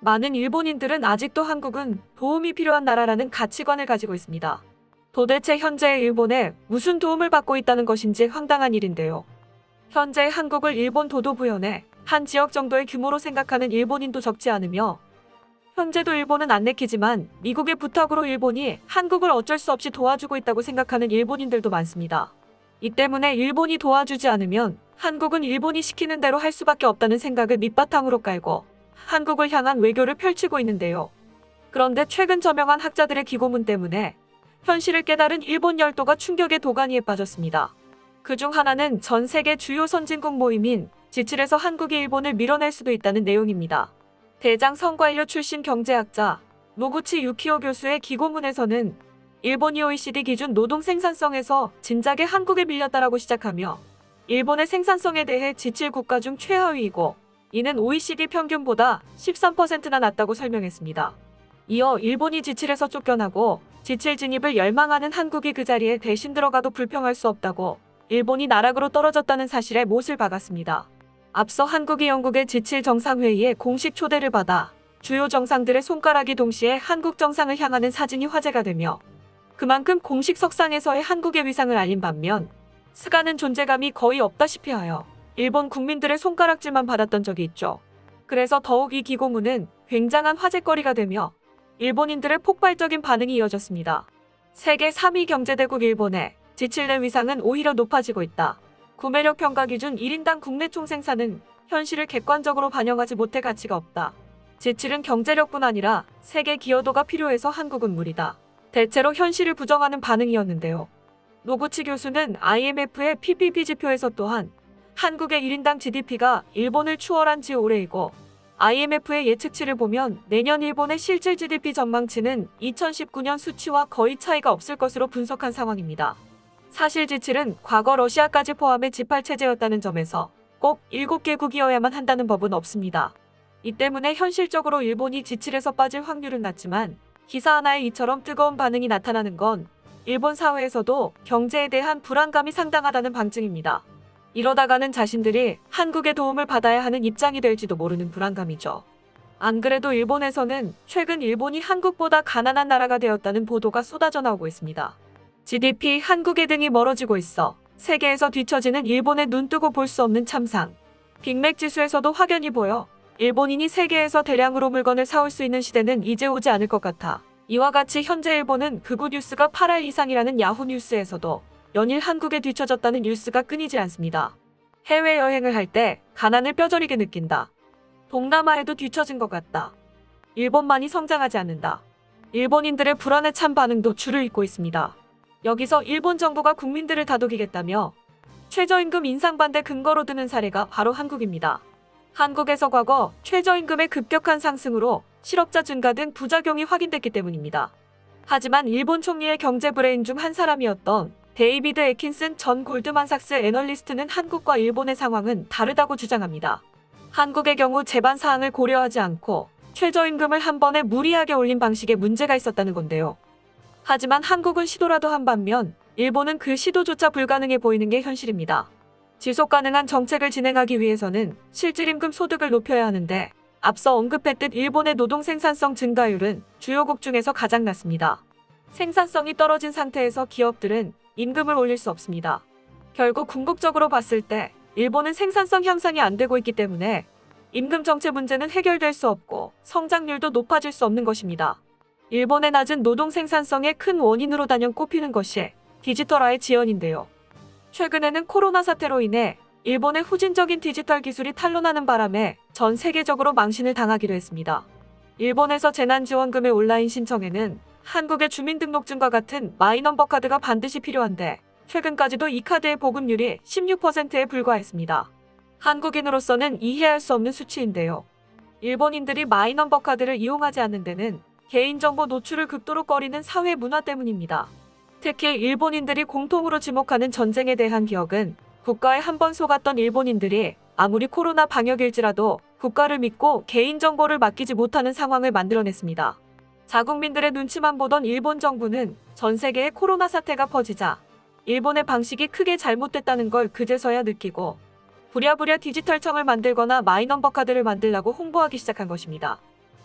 많은 일본인들은 아직도 한국은 도움이 필요한 나라라는 가치관을 가지고 있습니다. 도대체 현재 일본에 무슨 도움을 받고 있다는 것인지 황당한 일인데요. 현재 한국을 일본 도도부연의 한 지역 정도의 규모로 생각하는 일본인도 적지 않으며, 현재도 일본은 안 내키지만 미국의 부탁으로 일본이 한국을 어쩔 수 없이 도와주고 있다고 생각하는 일본인들도 많습니다. 이 때문에 일본이 도와주지 않으면 한국은 일본이 시키는 대로 할 수밖에 없다는 생각을 밑바탕으로 깔고 한국을 향한 외교를 펼치고 있는데요. 그런데 최근 저명한 학자들의 기고문 때문에 현실을 깨달은 일본 열도가 충격의 도가니에 빠졌습니다. 그중 하나는 전 세계 주요 선진국 모임인 G7에서 한국이 일본을 밀어낼 수도 있다는 내용입니다. 대장 성과일료 출신 경제학자 노구치 유키오 교수의 기고문에서는 일본이 OECD 기준 노동 생산성에서 진작에 한국에 밀렸다라고 시작하며, 일본의 생산성에 대해 G7 국가 중 최하위이고 이는 OECD 평균보다 13%나 낮다고 설명했습니다. 이어 일본이 G7에서 쫓겨나고 G7 진입을 열망하는 한국이 그 자리에 대신 들어가도 불평할 수 없다고 일본이 나락으로 떨어졌다는 사실에 못을 박았습니다. 앞서 한국이 영국의 G7 정상회의에 공식 초대를 받아 주요 정상들의 손가락이 동시에 한국 정상을 향하는 사진이 화제가 되며, 그만큼 공식 석상에서의 한국의 위상을 알린 반면 스가는 존재감이 거의 없다시피 하여 일본 국민들의 손가락질만 받았던 적이 있죠. 그래서 더욱 이 기고문은 굉장한 화제거리가 되며 일본인들의 폭발적인 반응이 이어졌습니다. 세계 3위 경제대국 일본의 G7 내 위상은 오히려 높아지고 있다. 구매력 평가 기준 1인당 국내 총생산은 현실을 객관적으로 반영하지 못해 가치가 없다. G7은 경제력뿐 아니라 세계 기여도가 필요해서 한국은 무리다. 대체로 현실을 부정하는 반응이었는데요. 노구치 교수는 IMF의 PPP 지표에서 또한 한국의 1인당 GDP가 일본을 추월한 지 오래이고, IMF의 예측치를 보면 내년 일본의 실질 GDP 전망치는 2019년 수치와 거의 차이가 없을 것으로 분석한 상황입니다. 사실 G7은 과거 러시아까지 포함해 G8 체제였다는 점에서 꼭 7개국이어야만 한다는 법은 없습니다. 이 때문에 현실적으로 일본이 G7에서 빠질 확률은 낮지만, 기사 하나에 이처럼 뜨거운 반응이 나타나는 건 일본 사회에서도 경제에 대한 불안감이 상당하다는 방증입니다. 이러다가는 자신들이 한국의 도움을 받아야 하는 입장이 될지도 모르는 불안감이죠. 안 그래도 일본에서는 최근 일본이 한국보다 가난한 나라가 되었다는 보도가 쏟아져 나오고 있습니다. GDP 한국의 등이 멀어지고 있어 세계에서 뒤처지는 일본에 눈뜨고 볼 수 없는 참상. 빅맥 지수에서도 확연히 보여 일본인이 세계에서 대량으로 물건을 사올 수 있는 시대는 이제 오지 않을 것 같아. 이와 같이 현재 일본은 극우 뉴스가 8할 이상이라는 야후 뉴스에서도 연일 한국에 뒤처졌다는 뉴스가 끊이질 않습니다. 해외여행을 할 때 가난을 뼈저리게 느낀다. 동남아에도 뒤처진 것 같다. 일본만이 성장하지 않는다. 일본인들의 불안에 찬 반응도 줄을 잇고 있습니다. 여기서 일본 정부가 국민들을 다독이겠다며 최저임금 인상 반대 근거로 드는 사례가 바로 한국입니다. 한국에서 과거 최저임금의 급격한 상승으로 실업자 증가 등 부작용이 확인됐기 때문입니다. 하지만 일본 총리의 경제 브레인 중 한 사람이었던 데이비드 애킨슨 전 골드만삭스 애널리스트는 한국과 일본의 상황은 다르다고 주장합니다. 한국의 경우 제반 사항을 고려하지 않고 최저임금을 한 번에 무리하게 올린 방식에 문제가 있었다는 건데요. 하지만 한국은 시도라도 한 반면 일본은 그 시도조차 불가능해 보이는 게 현실입니다. 지속 가능한 정책을 진행하기 위해서는 실질임금 소득을 높여야 하는데, 앞서 언급했듯 일본의 노동 생산성 증가율은 주요국 중에서 가장 낮습니다. 생산성이 떨어진 상태에서 기업들은 임금을 올릴 수 없습니다. 결국 궁극적으로 봤을 때 일본은 생산성 향상이 안 되고 있기 때문에 임금 정체 문제는 해결될 수 없고 성장률도 높아질 수 없는 것입니다. 일본의 낮은 노동 생산성의 큰 원인으로 단연 꼽히는 것이 디지털화의 지연인데요. 최근에는 코로나 사태로 인해 일본의 후진적인 디지털 기술이 탄로나는 바람에 전 세계적으로 망신을 당하기도 했습니다. 일본에서 재난지원금의 온라인 신청에는 한국의 주민등록증과 같은 마이넘버 카드가 반드시 필요한데, 최근까지도 이 카드의 보급률이 16%에 불과했습니다. 한국인으로서는 이해할 수 없는 수치인데요. 일본인들이 마이넘버 카드를 이용하지 않는 데는 개인정보 노출을 극도로 꺼리는 사회 문화 때문입니다. 특히 일본인들이 공통으로 지목하는 전쟁에 대한 기억은 국가에 한 번 속았던 일본인들이 아무리 코로나 방역일지라도 국가를 믿고 개인정보를 맡기지 못하는 상황을 만들어냈습니다. 자국민들의 눈치만 보던 일본 정부는 전 세계에 코로나 사태가 퍼지자 일본의 방식이 크게 잘못됐다는 걸 그제서야 느끼고 부랴부랴 디지털청을 만들거나 마이넘버 카드를 만들라고 홍보하기 시작한 것입니다.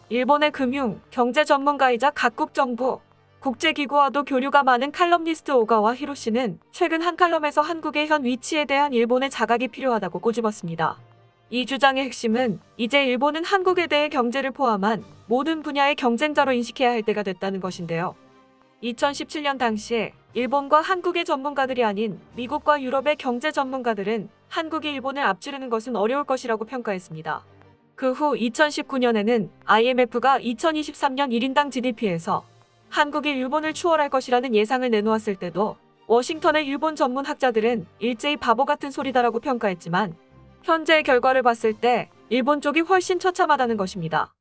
일본의 금융, 경제 전문가이자 각국 정부, 국제기구와도 교류가 많은 칼럼니스트 오가와 히로시는 최근 한 칼럼에서 한국의 현 위치에 대한 일본의 자각이 필요하다고 꼬집었습니다. 이 주장의 핵심은 이제 일본은 한국에 대해 경제를 포함한 모든 분야의 경쟁자로 인식해야 할 때가 됐다는 것인데요. 2017년 당시에 일본과 한국의 전문가들이 아닌 미국과 유럽의 경제 전문가들은 한국이 일본을 앞지르는 것은 어려울 것이라고 평가했습니다. 그 후 2019년에는 IMF가 2023년 1인당 GDP에서 한국이 일본을 추월할 것이라는 예상을 내놓았을 때도 워싱턴의 일본 전문 학자들은 일제히 바보 같은 소리다라고 평가했지만 현재의 결과를 봤을 때 일본 쪽이 훨씬 처참하다는 것입니다.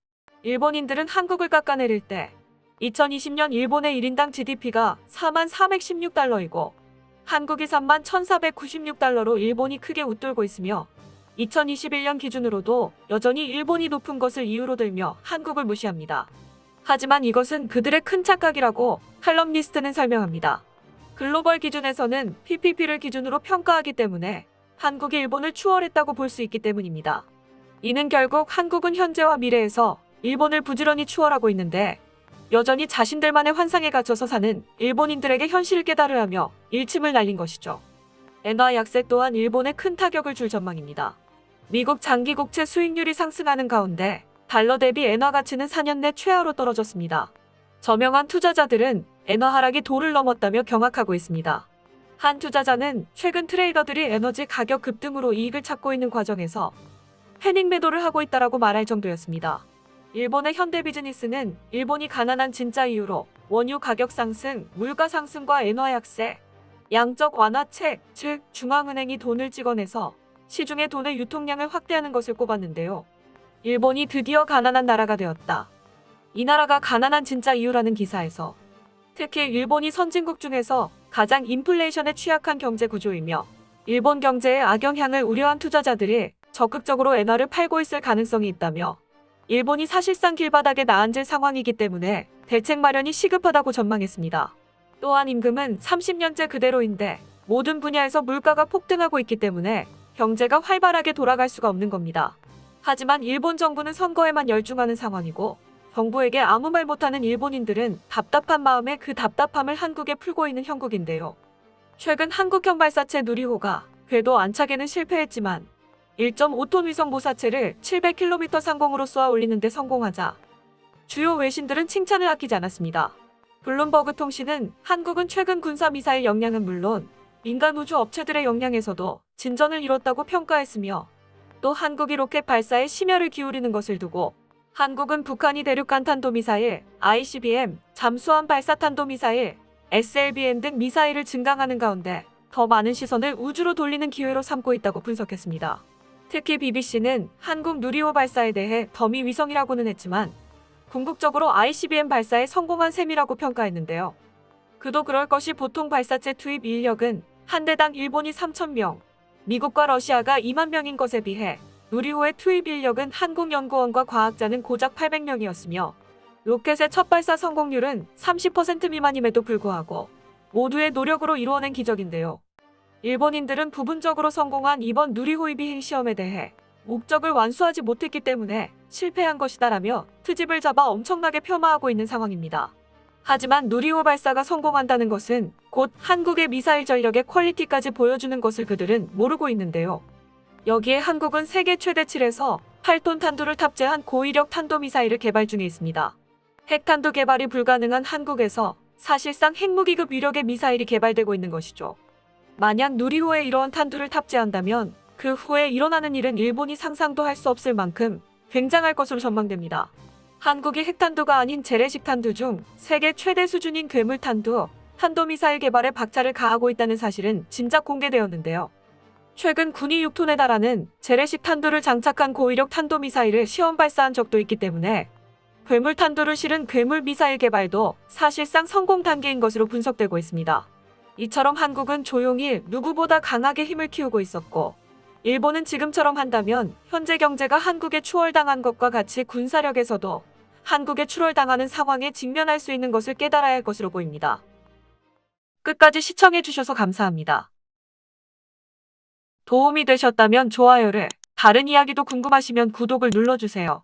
일본인들은 한국을 깎아내릴 때 2020년 일본의 1인당 GDP가 4416달러이고 한국이 31,496달러로 일본이 크게 웃돌고 있으며 2021년 기준으로도 여전히 일본이 높은 것을 이유로 들며 한국을 무시합니다. 하지만 이것은 그들의 큰 착각이라고 칼럼니스트는 설명합니다. 글로벌 기준에서는 PPP를 기준으로 평가하기 때문에 한국이 일본을 추월했다고 볼 수 있기 때문입니다. 이는 결국 한국은 현재와 미래에서 일본을 부지런히 추월하고 있는데 여전히 자신들만의 환상에 갇혀서 사는 일본인들에게 현실을 깨달으려 하며 일침을 날린 것이죠. 엔화 약세 또한 일본에 큰 타격을 줄 전망입니다. 미국 장기 국채 수익률이 상승하는 가운데 달러 대비 엔화 가치는 4년 내 최하로 떨어졌습니다. 저명한 투자자들은 엔화 하락이 도를 넘었다며 경악하고 있습니다. 한 투자자는 최근 트레이더들이 에너지 가격 급등으로 이익을 찾고 있는 과정에서 패닉 매도를 하고 있다라고 말할 정도였습니다. 일본의 현대비즈니스는 일본이 가난한 진짜 이유로 원유 가격 상승, 물가 상승과 엔화 약세, 양적 완화책, 즉 중앙은행이 돈을 찍어내서 시중의 돈의 유통량을 확대하는 것을 꼽았는데요. 일본이 드디어 가난한 나라가 되었다. 이 나라가 가난한 진짜 이유라는 기사에서 특히 일본이 선진국 중에서 가장 인플레이션에 취약한 경제 구조이며 일본 경제의 악영향을 우려한 투자자들이 적극적으로 엔화를 팔고 있을 가능성이 있다며 일본이 사실상 길바닥에 나앉을 상황이기 때문에 대책 마련이 시급하다고 전망했습니다. 또한 임금은 30년째 그대로인데 모든 분야에서 물가가 폭등하고 있기 때문에 경제가 활발하게 돌아갈 수가 없는 겁니다. 하지만 일본 정부는 선거에만 열중하는 상황이고 정부에게 아무 말 못하는 일본인들은 답답한 마음에 그 답답함을 한국에 풀고 있는 형국인데요. 최근 한국형 발사체 누리호가 궤도 안착에는 실패했지만 1.5톤 위성 모사체를 700km 상공으로 쏘아 올리는 데 성공하자 주요 외신들은 칭찬을 아끼지 않았습니다. 블룸버그 통신은 한국은 최근 군사미사일 역량은 물론 민간 우주 업체들의 역량에서도 진전을 이뤘다고 평가했으며 또 한국이 로켓 발사에 심혈을 기울이는 것을 두고 한국은 북한이 대륙간 탄도미사일, ICBM, 잠수함 발사 탄도미사일, SLBM 등 미사일을 증강하는 가운데 더 많은 시선을 우주로 돌리는 기회로 삼고 있다고 분석했습니다. 특히 BBC는 한국 누리호 발사에 대해 더미 위성이라고는 했지만 궁극적으로 ICBM 발사에 성공한 셈이라고 평가했는데요. 그도 그럴 것이 보통 발사체 투입 인력은 한 대당 일본이 3,000명, 미국과 러시아가 2만 명인 것에 비해 누리호의 투입 인력은 한국연구원과 과학자는 고작 800명이었으며 로켓의 첫 발사 성공률은 30% 미만임에도 불구하고 모두의 노력으로 이루어낸 기적인데요. 일본인들은 부분적으로 성공한 이번 누리호 비행 시험에 대해 목적을 완수하지 못했기 때문에 실패한 것이다라며 트집을 잡아 엄청나게 폄하하고 있는 상황입니다. 하지만 누리호 발사가 성공한다는 것은 곧 한국의 미사일 전력의 퀄리티까지 보여주는 것을 그들은 모르고 있는데요. 여기에 한국은 세계 최대치에서 8톤 탄두를 탑재한 고위력 탄도미사일을 개발 중에 있습니다. 핵탄두 개발이 불가능한 한국에서 사실상 핵무기급 위력의 미사일이 개발되고 있는 것이죠. 만약 누리호에 이러한 탄두를 탑재한다면 그 후에 일어나는 일은 일본이 상상도 할 수 없을 만큼 굉장할 것으로 전망됩니다. 한국이 핵탄두가 아닌 재래식 탄두 중 세계 최대 수준인 괴물탄두, 탄도미사일 개발에 박차를 가하고 있다는 사실은 진작 공개되었는데요. 최근 군이 6톤에 달하는 재래식 탄두를 장착한 고위력 탄도미사일을 시험 발사한 적도 있기 때문에 괴물탄두를 실은 괴물미사일 개발도 사실상 성공 단계인 것으로 분석되고 있습니다. 이처럼 한국은 조용히 누구보다 강하게 힘을 키우고 있었고 일본은 지금처럼 한다면 현재 경제가 한국에 추월당한 것과 같이 군사력에서도 한국에 추월당하는 상황에 직면할 수 있는 것을 깨달아야 할 것으로 보입니다. 끝까지 시청해주셔서 감사합니다. 도움이 되셨다면 좋아요를, 다른 이야기도 궁금하시면 구독을 눌러주세요.